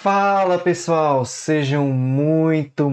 Fala pessoal, sejam muito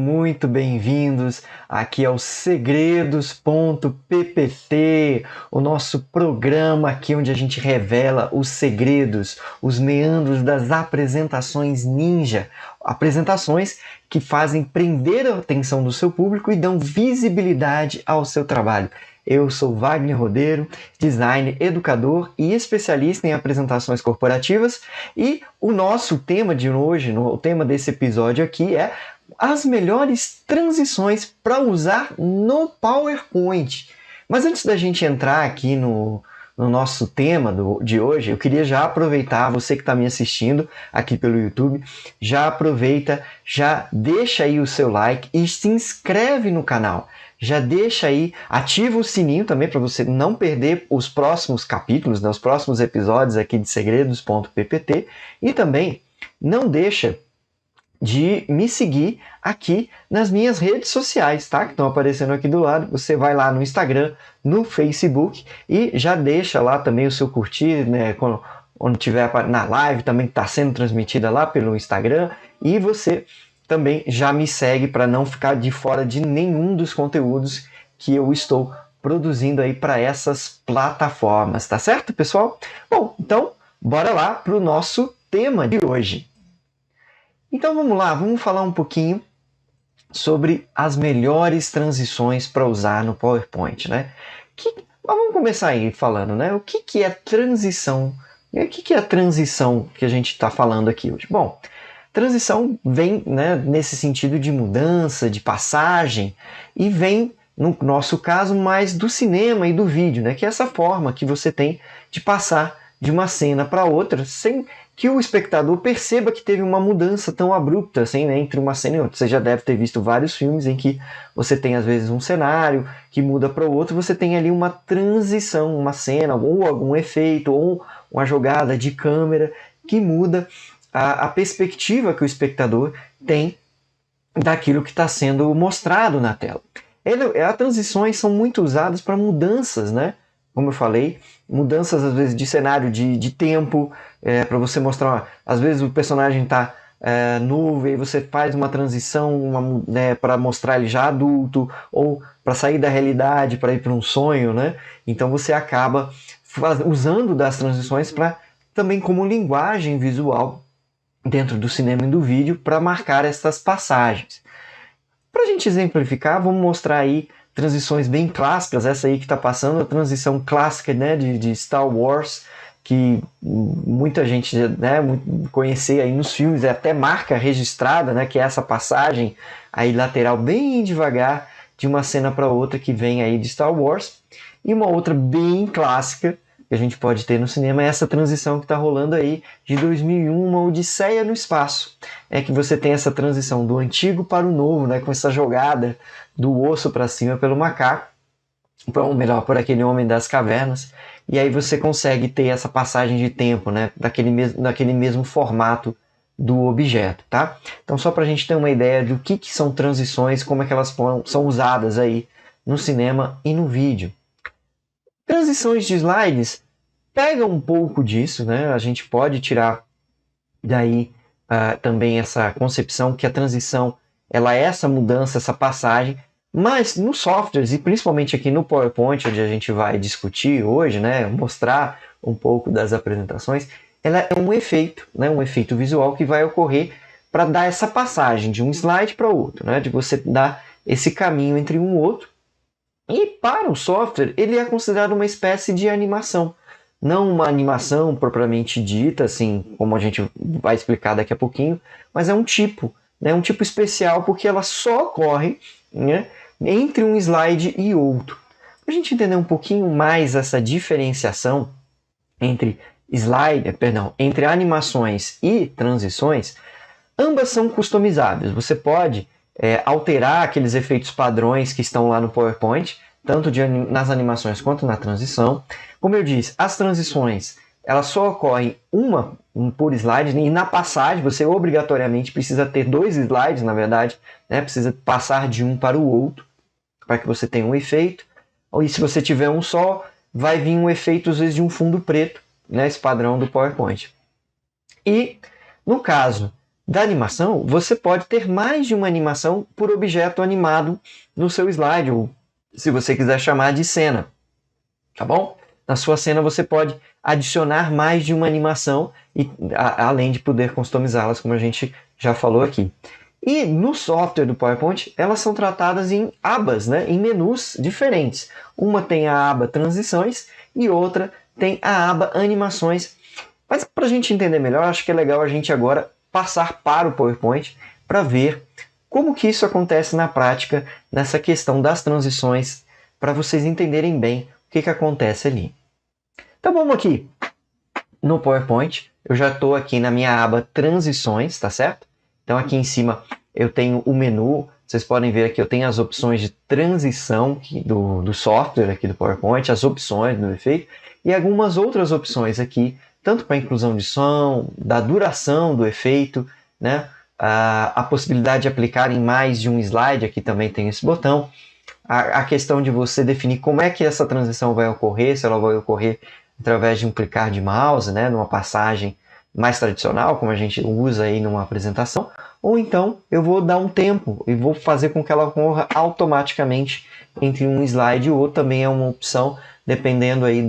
bem-vindos aqui ao Segredos.ppt, o nosso programa aqui onde a gente revela os segredos, os meandros das apresentações ninja, apresentações que fazem prender a atenção do seu público e dão visibilidade ao seu trabalho. Eu sou Wagner Rodeiro, designer, educador e especialista em apresentações corporativas, e o nosso tema de hoje, o tema desse episódio aqui é as melhores transições para usar no PowerPoint. Mas antes da gente entrar aqui no nosso tema de hoje, eu queria já aproveitar, você que está me assistindo aqui pelo YouTube, já aproveita, já deixa aí o seu like e se inscreve no canal. Já deixa aí, ativa o sininho também para você não perder os próximos capítulos, né, os próximos episódios aqui de Segredos.ppt, e também não deixa de me seguir aqui nas minhas redes sociais, tá? Que estão aparecendo aqui do lado. Você vai lá no Instagram, no Facebook e já deixa lá também o seu curtir, né? Quando tiver na live também que está sendo transmitida lá pelo Instagram, e você também já me segue para não ficar de fora de nenhum dos conteúdos que eu estou produzindo aí para essas plataformas, tá certo, pessoal? Bom, então bora lá para o nosso tema de hoje. Então vamos lá, vamos falar um pouquinho sobre as melhores transições para usar no PowerPoint, né? Vamos começar aí falando, né? O que é transição? E o que é a transição que a gente está falando aqui hoje? Bom, transição vem, né, nesse sentido de mudança, de passagem, e vem, no nosso caso, mais do cinema e do vídeo, né, que é essa forma que você tem de passar de uma cena para outra sem que o espectador perceba que teve uma mudança tão abrupta assim, né, entre uma cena e outra. Você já deve ter visto vários filmes em que você tem às vezes um cenário que muda para o outro, você tem ali uma transição, uma cena, ou algum efeito, ou uma jogada de câmera que muda a perspectiva que o espectador tem daquilo que está sendo mostrado na tela. As transições são muito usadas para mudanças, né? Como eu falei, mudanças às vezes de cenário, de tempo, para você mostrar, às vezes o personagem está novo e você faz uma transição para mostrar ele já adulto, ou para sair da realidade, para ir para um sonho, né? Então você acaba usando das transições para também como linguagem visual dentro do cinema e do vídeo para marcar essas passagens. Para a gente exemplificar, vamos mostrar aí transições bem clássicas. Essa aí que está passando, a transição clássica, né, de Star Wars, que muita gente, né, conhecer aí nos filmes, é até marca registrada, né, que é essa passagem aí lateral bem devagar de uma cena para outra que vem aí de Star Wars. E uma outra bem clássica que a gente pode ter no cinema é essa transição que está rolando aí de 2001, Uma Odisseia no Espaço. É que você tem essa transição do antigo para o novo, né, com essa jogada do osso para cima pelo macaco, ou melhor, por aquele homem das cavernas, e aí você consegue ter essa passagem de tempo, né, daquele mesmo formato do objeto, tá? Então só para a gente ter uma ideia do que são transições, como é que elas são usadas aí no cinema e no vídeo. Transições de slides pegam um pouco disso, né? A gente pode tirar daí também essa concepção que a transição ela é essa mudança, essa passagem, mas nos softwares, e principalmente aqui no PowerPoint, onde a gente vai discutir hoje, né? Mostrar um pouco das apresentações, ela é um efeito, né? Um efeito visual que vai ocorrer para dar essa passagem de um slide para outro, né? De você dar esse caminho entre um e outro. E para o software, ele é considerado uma espécie de animação. Não uma animação propriamente dita, assim, como a gente vai explicar daqui a pouquinho, mas é um tipo, né? Um tipo especial porque ela só ocorre, né, entre um slide e outro. Para a gente entender um pouquinho mais essa diferenciação entre entre animações e transições, ambas são customizáveis. Você pode alterar aqueles efeitos padrões que estão lá no PowerPoint, tanto nas animações quanto na transição. Como eu disse, as transições elas só ocorrem uma por slide, e na passagem você obrigatoriamente precisa ter 2 slides, na verdade, né? Precisa passar de um para o outro, para que você tenha um efeito. E se você tiver um só, vai vir um efeito às vezes de um fundo preto, né? Esse padrão do PowerPoint. E no caso da animação, você pode ter mais de uma animação por objeto animado no seu slide, ou se você quiser chamar de cena, tá bom? Na sua cena você pode adicionar mais de uma animação, além de poder customizá-las, como a gente já falou aqui. E no software do PowerPoint, elas são tratadas em abas, né? Em menus diferentes. Uma tem a aba Transições e outra tem a aba Animações. Mas para a gente entender melhor, acho que é legal a gente agora passar para o PowerPoint para ver como que isso acontece na prática, nessa questão das transições, para vocês entenderem bem o que acontece ali. Então vamos aqui no PowerPoint, eu já estou aqui na minha aba Transições, tá certo? Então aqui em cima eu tenho o menu, vocês podem ver aqui, eu tenho as opções de transição do software aqui do PowerPoint, as opções do efeito, e algumas outras opções aqui, tanto para inclusão de som, da duração do efeito, né? A possibilidade de aplicar em mais de um slide, aqui também tem esse botão, a questão de você definir como é que essa transição vai ocorrer, se ela vai ocorrer através de um clicar de mouse, né, numa passagem mais tradicional, como a gente usa aí numa apresentação, ou então eu vou dar um tempo e vou fazer com que ela ocorra automaticamente entre um slide e outro, também é uma opção, dependendo aí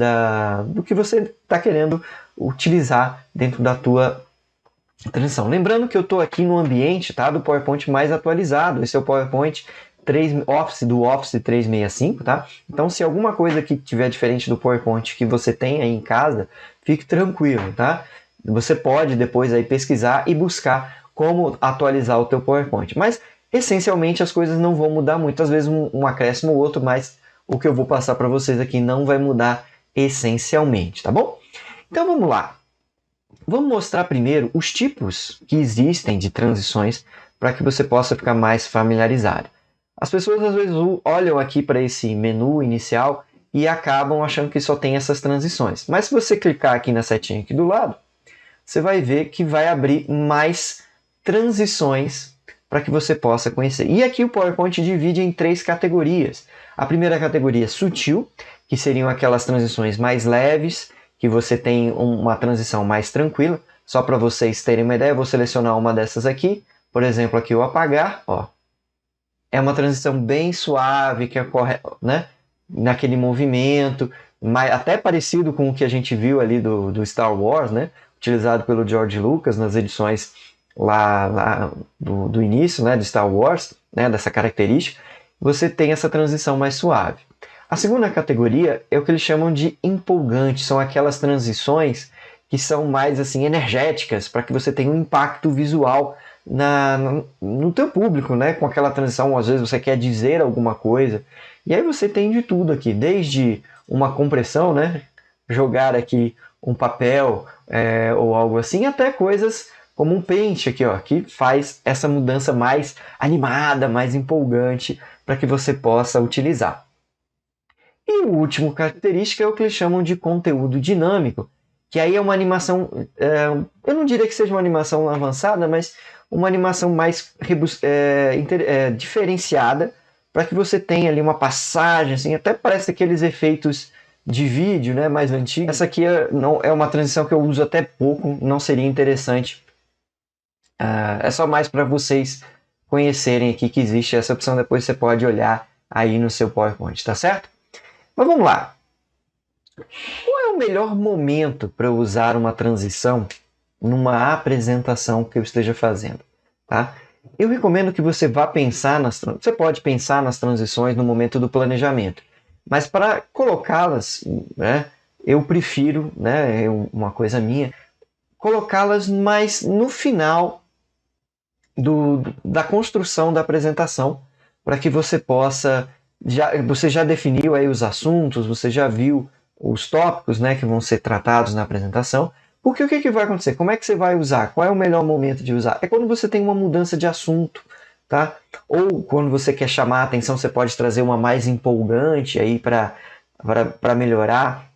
do que você está querendo utilizar dentro da tua transição. Lembrando que eu estou aqui no ambiente, tá, do PowerPoint mais atualizado, esse é o PowerPoint do Office 365, tá? Então, se alguma coisa aqui tiver diferente do PowerPoint que você tem aí em casa, fique tranquilo, tá? Você pode depois aí pesquisar e buscar como atualizar o teu PowerPoint. Mas, essencialmente, as coisas não vão mudar muito. Às vezes um acréscimo ou outro, mas o que eu vou passar para vocês aqui não vai mudar essencialmente, tá bom? Então, vamos lá. Vamos mostrar primeiro os tipos que existem de transições para que você possa ficar mais familiarizado. As pessoas às vezes olham aqui para esse menu inicial e acabam achando que só tem essas transições. Mas se você clicar aqui na setinha aqui do lado, você vai ver que vai abrir mais transições para que você possa conhecer. E aqui o PowerPoint divide em 3 categorias. A primeira categoria é sutil, que seriam aquelas transições mais leves, que você tem uma transição mais tranquila. Só para vocês terem uma ideia, eu vou selecionar uma dessas aqui. Por exemplo, aqui o apagar, ó. É uma transição bem suave, que ocorre, né, naquele movimento, até parecido com o que a gente viu ali do Star Wars, né, utilizado pelo George Lucas nas edições lá do início, né, de Star Wars, né, dessa característica. Você tem essa transição mais suave. A segunda categoria é o que eles chamam de empolgante, são aquelas transições que são mais assim energéticas, para que você tenha um impacto visual no teu público, né? Com aquela transição, às vezes você quer dizer alguma coisa, e aí você tem de tudo aqui, desde uma compressão, né? Jogar aqui um papel ou algo assim, até coisas como um pente aqui, ó, que faz essa mudança mais animada, mais empolgante, para que você possa utilizar. E o último característica é o que eles chamam de conteúdo dinâmico, que aí é uma animação, eu não diria que seja uma animação avançada, mas uma animação mais diferenciada, para que você tenha ali uma passagem, assim, até parece aqueles efeitos de vídeo, né, mais antigos. Essa aqui é uma transição que eu uso até pouco, não seria interessante. É só mais para vocês conhecerem aqui que existe essa opção, depois você pode olhar aí no seu PowerPoint, tá certo? Mas vamos lá. Qual é o melhor momento para eu usar uma transição numa apresentação que eu esteja fazendo? Tá? Eu recomendo que você vá pensar você pode pensar nas transições no momento do planejamento, mas para colocá-las, né, eu prefiro, né, uma coisa minha, colocá-las mais no final da construção da apresentação, para que você possa, você já definiu aí os assuntos, você já viu os tópicos, né, que vão ser tratados na apresentação, porque o que vai acontecer? Como é que você vai usar? Qual é o melhor momento de usar? É quando você tem uma mudança de assunto, tá? Ou quando você quer chamar a atenção, você pode trazer uma mais empolgante aí para melhorar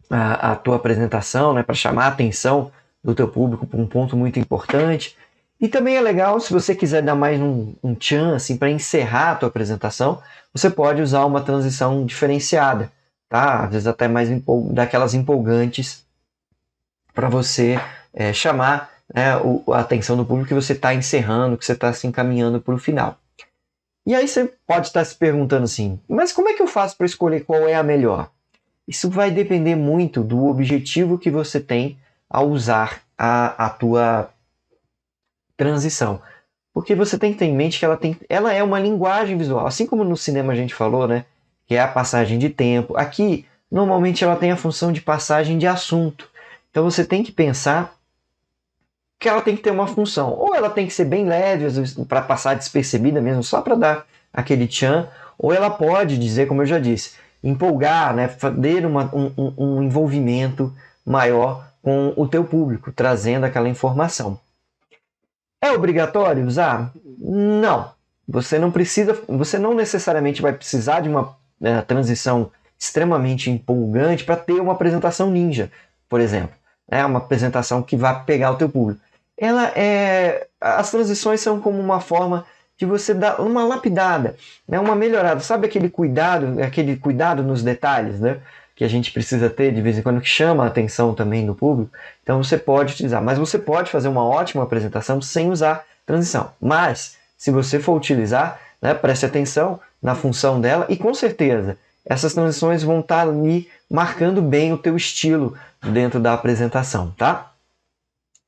a tua apresentação, né, para chamar a atenção do teu público para um ponto muito importante. E também é legal, se você quiser dar mais um tchan assim, para encerrar a tua apresentação, você pode usar uma transição diferenciada, tá? Às vezes até mais daquelas empolgantes, para você chamar né, a atenção do público que você está encerrando, que você está se encaminhando para o final. E aí você pode estar se perguntando assim, mas como é que eu faço para escolher qual é a melhor? Isso vai depender muito do objetivo que você tem ao usar a tua transição. Porque você tem que ter em mente que ela é uma linguagem visual. Assim como no cinema a gente falou, né, que é a passagem de tempo. Aqui, normalmente, ela tem a função de passagem de assunto. Então você tem que pensar que ela tem que ter uma função. Ou ela tem que ser bem leve, às vezes, para passar despercebida mesmo, só para dar aquele tchan. Ou ela pode dizer, como eu já disse, empolgar, né, fazer um envolvimento maior com o teu público, trazendo aquela informação. É obrigatório usar? Não. Você não precisa, você não necessariamente vai precisar de uma transição extremamente empolgante para ter uma apresentação ninja, por exemplo. É uma apresentação que vai pegar o teu público. As transições são como uma forma de você dar uma lapidada, né, uma melhorada. Sabe aquele cuidado nos detalhes, né, que a gente precisa ter de vez em quando, que chama a atenção também do público? Então você pode utilizar, mas você pode fazer uma ótima apresentação sem usar transição. Mas, se você for utilizar, né, preste atenção na função dela e com certeza essas transições vão estar ali marcando bem o teu estilo dentro da apresentação, tá?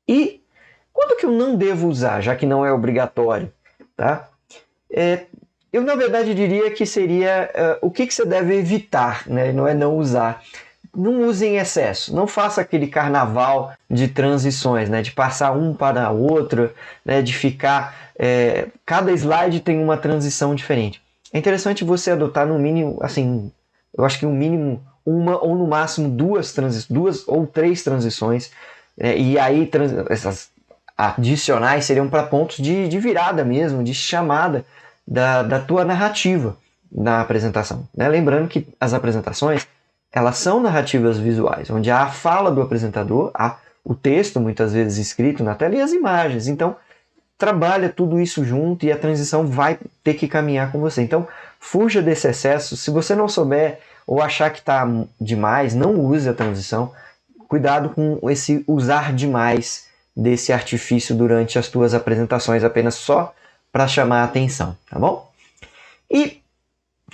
E quando que eu não devo usar, já que não é obrigatório, tá? Eu, na verdade, diria que seria o que você deve evitar, né? Não é não usar. Não use em excesso, não faça aquele carnaval de transições, né? De passar um para o outro, né? De ficar... cada slide tem uma transição diferente. É interessante você adotar no mínimo, assim, eu acho que no mínimo uma ou no máximo duas ou três transições, e aí essas adicionais seriam para pontos de virada mesmo, de chamada da tua narrativa na apresentação, né? Lembrando que as apresentações, elas são narrativas visuais, onde há a fala do apresentador, há o texto muitas vezes escrito na tela e as imagens. Então, trabalha tudo isso junto e a transição vai ter que caminhar com você. Então, fuja desse excesso. Se você não souber ou achar que está demais, não use a transição. Cuidado com esse usar demais desse artifício durante as tuas apresentações, apenas só para chamar a atenção, tá bom? E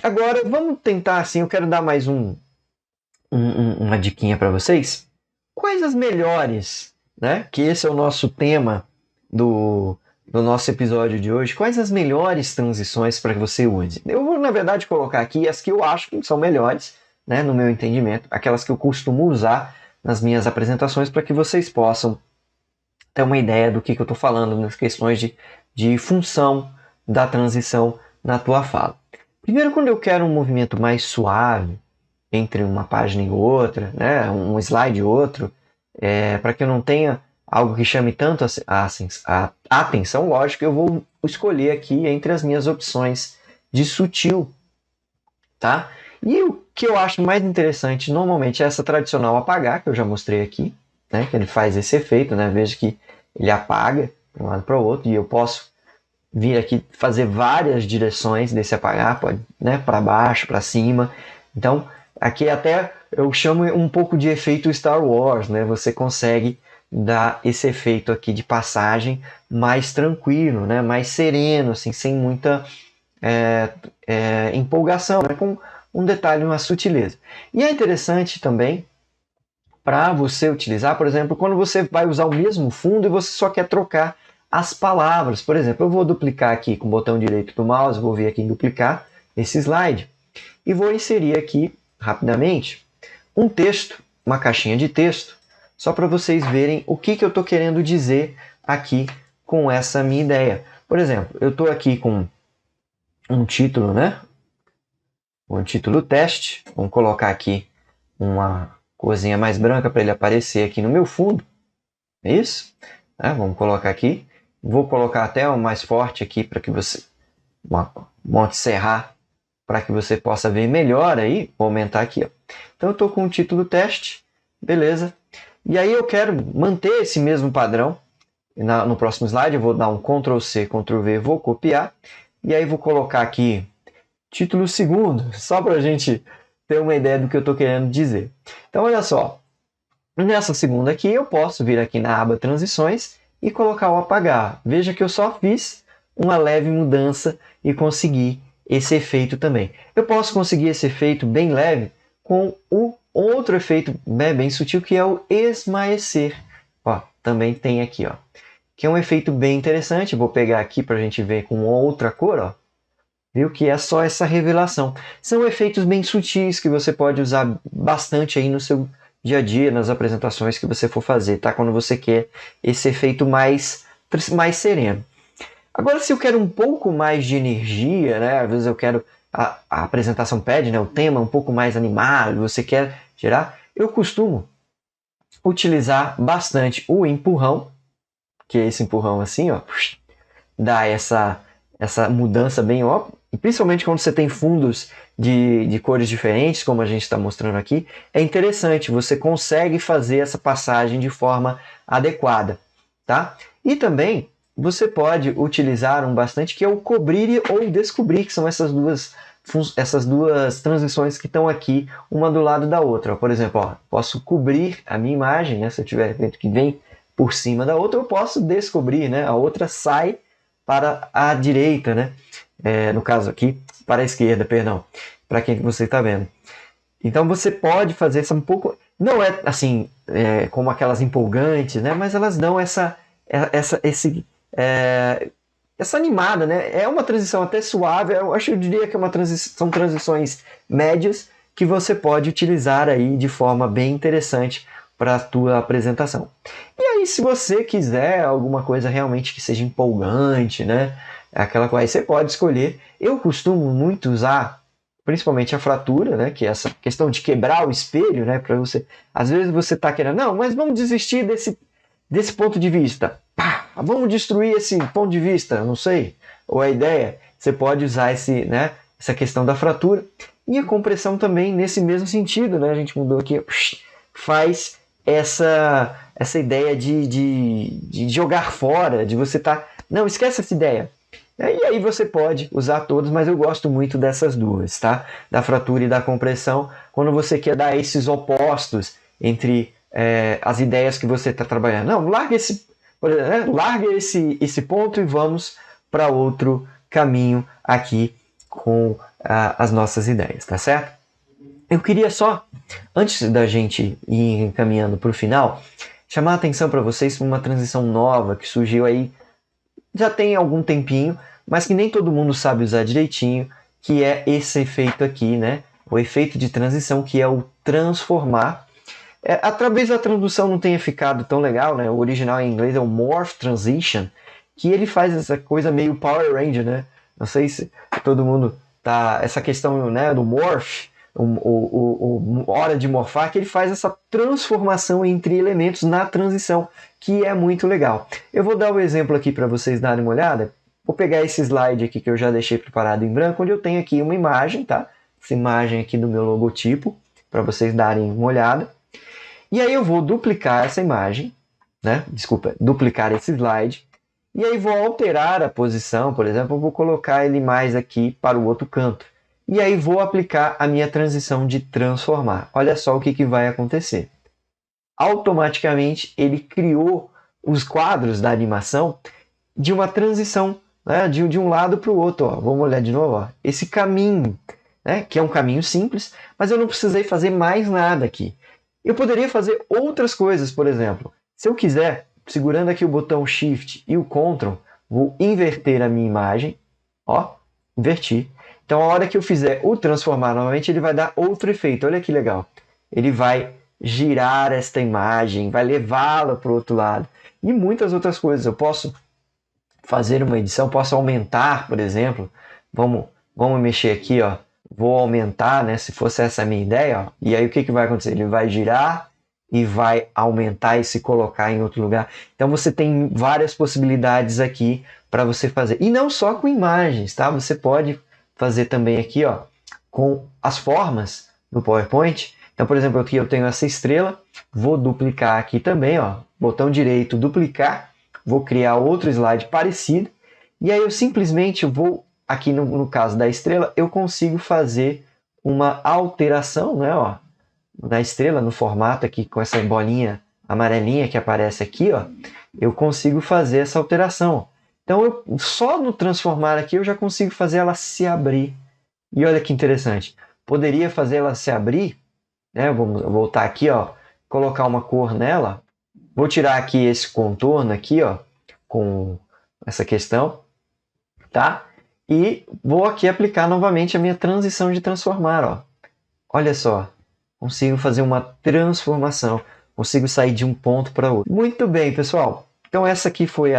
agora, vamos tentar assim, eu quero dar mais uma diquinha para vocês. Quais as melhores, né? Que esse é o nosso tema do nosso episódio de hoje. Quais as melhores transições para que você use? Eu vou, na verdade, colocar aqui as que eu acho que são melhores, né, no meu entendimento, aquelas que eu costumo usar nas minhas apresentações para que vocês possam ter uma ideia do que eu estou falando nas questões de função da transição na tua fala. Primeiro, quando eu quero um movimento mais suave, entre uma página e outra, né, um slide e outro, para que eu não tenha algo que chame tanto a atenção, lógico, eu vou escolher aqui entre as minhas opções de sutil, tá? E o que eu acho mais interessante, normalmente, é essa tradicional apagar, que eu já mostrei aqui, né, que ele faz esse efeito, né, veja que ele apaga de um lado para o outro, e eu posso vir aqui fazer várias direções desse apagar, pode, né, para baixo, para cima. Então, aqui até eu chamo um pouco de efeito Star Wars, né? Você consegue dar esse efeito aqui de passagem mais tranquilo, né? Mais sereno, assim, sem muita empolgação, né? Com um detalhe, uma sutileza. E é interessante também para você utilizar, por exemplo, quando você vai usar o mesmo fundo e você só quer trocar as palavras. Por exemplo, eu vou duplicar aqui com o botão direito do mouse, vou vir aqui em duplicar esse slide e vou inserir aqui rapidamente um texto, uma caixinha de texto, só para vocês verem o que eu estou querendo dizer aqui com essa minha ideia. Por exemplo, eu estou aqui com um título, né? Um título teste. Vamos colocar aqui uma corzinha mais branca para ele aparecer aqui no meu fundo. Isso? Vamos colocar aqui. Vou colocar até o mais forte aqui para que você... Monte Serra, para que você possa ver melhor aí. Vou aumentar aqui, ó. Então eu estou com o título teste, beleza. E aí eu quero manter esse mesmo padrão. No próximo slide eu vou dar um Ctrl+C, Ctrl+V, vou copiar. E aí vou colocar aqui título segundo, só para a gente ter uma ideia do que eu estou querendo dizer. Então olha só, nessa segunda aqui eu posso vir aqui na aba transições e colocar o apagar. Veja que eu só fiz uma leve mudança e consegui esse efeito também. Eu posso conseguir esse efeito bem leve com o outro efeito bem sutil, que é o esmaecer. Ó, também tem aqui, ó, que é um efeito bem interessante. Vou pegar aqui para a gente ver com outra cor, ó. Viu que é só essa revelação. São efeitos bem sutis que você pode usar bastante aí no seu dia a dia, nas apresentações que você for fazer, tá? Quando você quer esse efeito mais sereno. Agora, se eu quero um pouco mais de energia, né? Às vezes eu quero a apresentação pede, né? O tema um pouco mais animado, você quer gerar. Eu costumo utilizar bastante o empurrão, que é esse empurrão assim, ó, dá essa mudança bem óbvia. E principalmente quando você tem fundos de cores diferentes, como a gente está mostrando aqui, é interessante, você consegue fazer essa passagem de forma adequada, tá? E também você pode utilizar um bastante que é o cobrir ou descobrir, que são essas duas transições que estão aqui, uma do lado da outra. Por exemplo, ó, posso cobrir a minha imagem, né? Se eu tiver evento que vem por cima da outra, eu posso descobrir, né? A outra sai para a direita, né? No caso aqui, para a esquerda, perdão, para quem você está vendo. Então você pode fazer isso um pouco, não é assim como aquelas empolgantes, né? Mas elas dão essa animada, né? É uma transição até suave. Eu diria que são transições médias que você pode utilizar aí de forma bem interessante para a tua apresentação. E aí, se você quiser alguma coisa realmente que seja empolgante, né? Aquela coisa, você pode escolher. Eu costumo muito usar, principalmente a fratura, né? Que é essa questão de quebrar o espelho, né? Para você, às vezes você está querendo, não, mas vamos desistir desse ponto de vista. Pá, vamos destruir esse ponto de vista, não sei. Ou a ideia, você pode usar essa questão da fratura. E a compressão também nesse mesmo sentido, né? A gente mudou aqui, faz essa ideia de jogar fora, de você estar... Não, esquece essa ideia. E aí você pode usar todos, mas eu gosto muito dessas duas, tá? Da fratura e da compressão, quando você quer dar esses opostos entre as ideias que você está trabalhando. Não, larga esse ponto e vamos para outro caminho aqui com as nossas ideias, tá certo? Eu queria só, antes da gente ir encaminhando para o final, chamar a atenção para vocês para uma transição nova que surgiu aí, já tem algum tempinho, mas que nem todo mundo sabe usar direitinho, que é esse efeito aqui, né? O efeito de transição, que é o transformar. Através da tradução não tenha ficado tão legal, né? O original em inglês é o Morph Transition, que ele faz essa coisa meio Power Ranger, né? Não sei se todo mundo tá... Essa questão, né, do morph, hora de morfar, que ele faz essa transformação entre elementos na transição, que é muito legal. Eu vou dar o exemplo aqui para vocês darem uma olhada. Vou pegar esse slide aqui que eu já deixei preparado em branco, onde eu tenho aqui uma imagem, tá? Essa imagem aqui do meu logotipo, para vocês darem uma olhada. E aí eu vou duplicar essa imagem, né? Desculpa, duplicar esse slide. E aí vou alterar a posição, por exemplo, eu vou colocar ele mais aqui para o outro canto. E aí vou aplicar a minha transição de transformar. Olha só o que vai acontecer. Automaticamente ele criou os quadros da animação de uma transição, né, de um lado para o outro. Ó. Vamos olhar de novo. Ó. Esse caminho, né, que é um caminho simples, mas eu não precisei fazer mais nada aqui. Eu poderia fazer outras coisas, por exemplo. Se eu quiser, segurando aqui o botão Shift e o Ctrl, vou inverter a minha imagem. Ó, inverti. Então, a hora que eu fizer o transformar novamente, ele vai dar outro efeito. Olha que legal. Ele vai girar esta imagem, vai levá-la para o outro lado. E muitas outras coisas. Eu posso fazer uma edição, posso aumentar, por exemplo. Vamos mexer aqui, ó. Vou aumentar, né? Se fosse essa a minha ideia, ó. E aí o que vai acontecer? Ele vai girar e vai aumentar e se colocar em outro lugar. Então você tem várias possibilidades aqui para você fazer. E não só com imagens, tá? Você pode fazer também aqui, ó, com as formas do PowerPoint. Então, por exemplo, aqui eu tenho essa estrela, vou duplicar aqui também, ó, botão direito, duplicar, vou criar outro slide parecido, e aí eu simplesmente vou, aqui no caso da estrela, eu consigo fazer uma alteração, né, ó, na estrela, no formato aqui, com essa bolinha amarelinha que aparece aqui, ó, eu consigo fazer essa alteração. Então, só no transformar aqui, eu já consigo fazer ela se abrir. E olha que interessante. Poderia fazer ela se abrir, né? Vamos voltar aqui, ó, colocar uma cor nela. Vou tirar aqui esse contorno aqui, ó, com essa questão, tá? E vou aqui aplicar novamente a minha transição de transformar, ó. Olha só, consigo fazer uma transformação, consigo sair de um ponto para outro. Muito bem, pessoal. Então essa aqui foi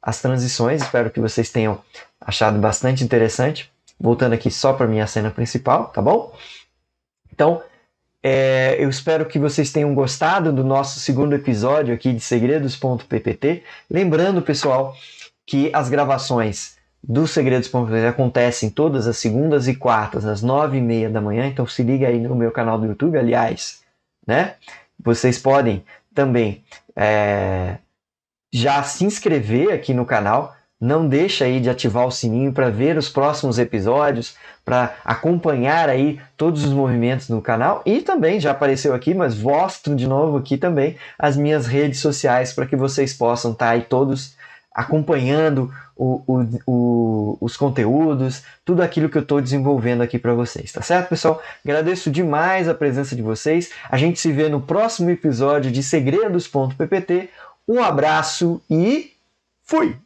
as transições, espero que vocês tenham achado bastante interessante. Voltando aqui só para a minha cena principal, tá bom? Então, eu espero que vocês tenham gostado do nosso segundo episódio aqui de segredos.ppt. Lembrando, pessoal, que as gravações do Segredos.ppt acontecem todas as segundas e quartas às 9h30 da manhã, então se liga aí no meu canal do YouTube, aliás, né? Vocês podem também já se inscrever aqui no canal. Não deixa aí de ativar o sininho para ver os próximos episódios, para acompanhar aí todos os movimentos no canal. E também, já apareceu aqui, mas mostro de novo aqui também as minhas redes sociais para que vocês possam estar aí todos acompanhando os conteúdos, tudo aquilo que eu estou desenvolvendo aqui para vocês, tá certo, pessoal? Agradeço demais a presença de vocês. A gente se vê no próximo episódio de segredos.ppt. Um abraço e fui!